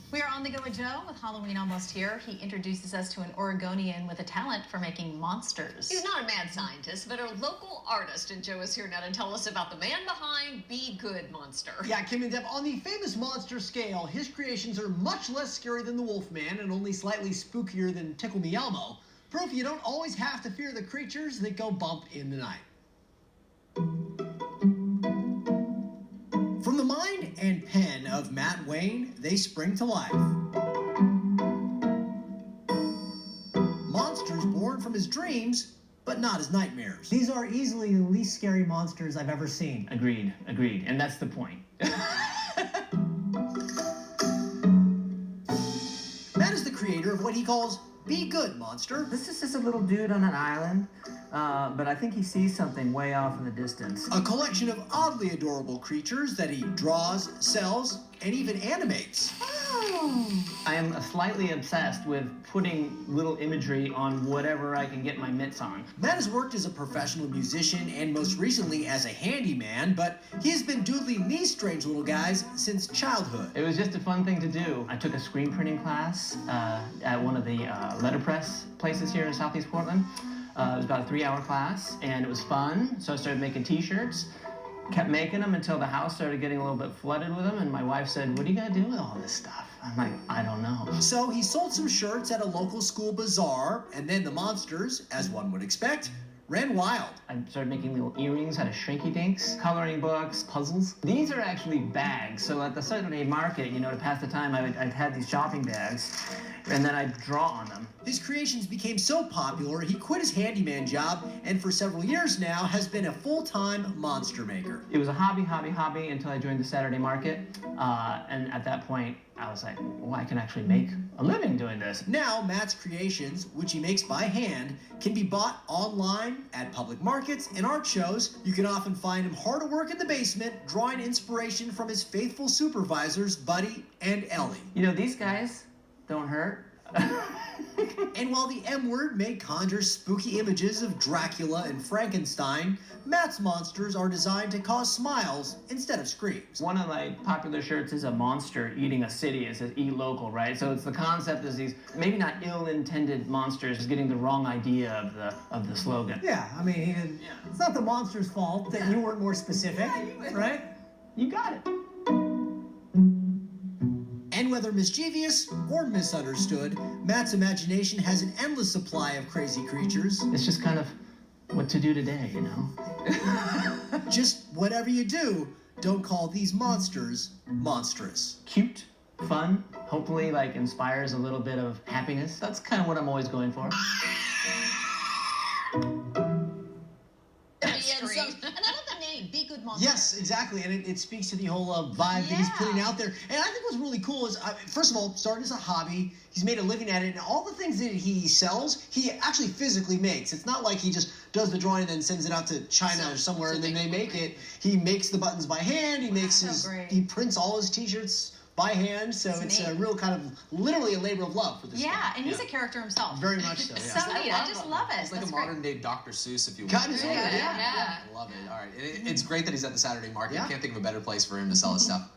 We are on the go with Joe with Halloween almost here. He introduces us to an Oregonian with a talent for making monsters. He's not a mad scientist, but a local artist, and Joe is here now to tell us about the man behind Be Good Monster. Yeah, Kim and Deb, on the famous monster scale, his creations are much less scary than the Wolfman and only slightly spookier than Tickle Me Elmo. Proof you don't always have to fear the creatures that go bump in the night. From the mind and pen of Matt Wayne, they spring to life. Monsters born from his dreams, but not his nightmares. These are easily the least scary monsters I've ever seen. Agreed. And that's the point. Matt is the creator of what he calls Be Good Monster. This is just a little dude on an island, but I think he sees something way off in the distance. A collection of oddly adorable creatures that he draws, sells, and even animates. I am slightly obsessed with putting little imagery on whatever I can get my mitts on. Matt has worked as a professional musician and most recently as a handyman, but he has been doodling these strange little guys since childhood. It was just a fun thing to do. I took a screen printing class at one of the letterpress places here in Southeast Portland. It was about a 3-hour class, and it was fun, so I started making t-shirts. Kept making them until the house started getting a little bit flooded with them, and my wife said, "What are you gonna do with all this stuff?" I'm like, "I don't know." So he sold some shirts at a local school bazaar, and then the monsters, as one would expect, ran wild. I started making little earrings out of shrinky dinks, coloring books, puzzles. These are actually bags. So at the Saturday market, to pass the time, I'd had these shopping bags, and then I'd draw on them. His creations became so popular, he quit his handyman job, and for several years now has been a full-time monster maker. It was a hobby until I joined the Saturday market, and at that point, I was like, well, I can actually make a living doing this. Now, Matt's creations, which he makes by hand, can be bought online at public markets and art shows. You can often find him hard at work in the basement, drawing inspiration from his faithful supervisors, Buddy and Ellie. These guys don't hurt. And while the M word may conjure spooky images of Dracula and Frankenstein, Matt's monsters are designed to cause smiles instead of screams. One of my popular shirts is a monster eating a city. It says "Eat local," right? So it's the concept is these maybe not ill-intended monsters just getting the wrong idea of the slogan. Yeah, I mean, it's not the monster's fault that you weren't more specific, right? You got it. And whether mischievous or misunderstood, Matt's imagination has an endless supply of crazy creatures. It's just kind of what to do today, Just whatever you do, don't call these monsters monstrous. Cute, fun, hopefully inspires a little bit of happiness. That's kind of what I'm always going for. Be Good Monster. Yes, exactly, and it speaks to the whole vibe that he's putting out there. And I think what's really cool is, first of all, started as a hobby. He's made a living at it, and all the things that he sells, he actually physically makes. It's not like he just does the drawing and then sends it out to China or somewhere, and then they make it. He makes the buttons by hand. He makes he prints all his T-shirts by hand, so it's a real kind of literally a labor of love for this guy. Yeah, and he's a character himself. Very much so. Yeah. So neat. I just love it. He's like a modern day Dr. Seuss, if you will. Kind of, yeah. I love it. All right. It's great that he's at the Saturday market. Yeah. Can't think of a better place for him to sell his stuff.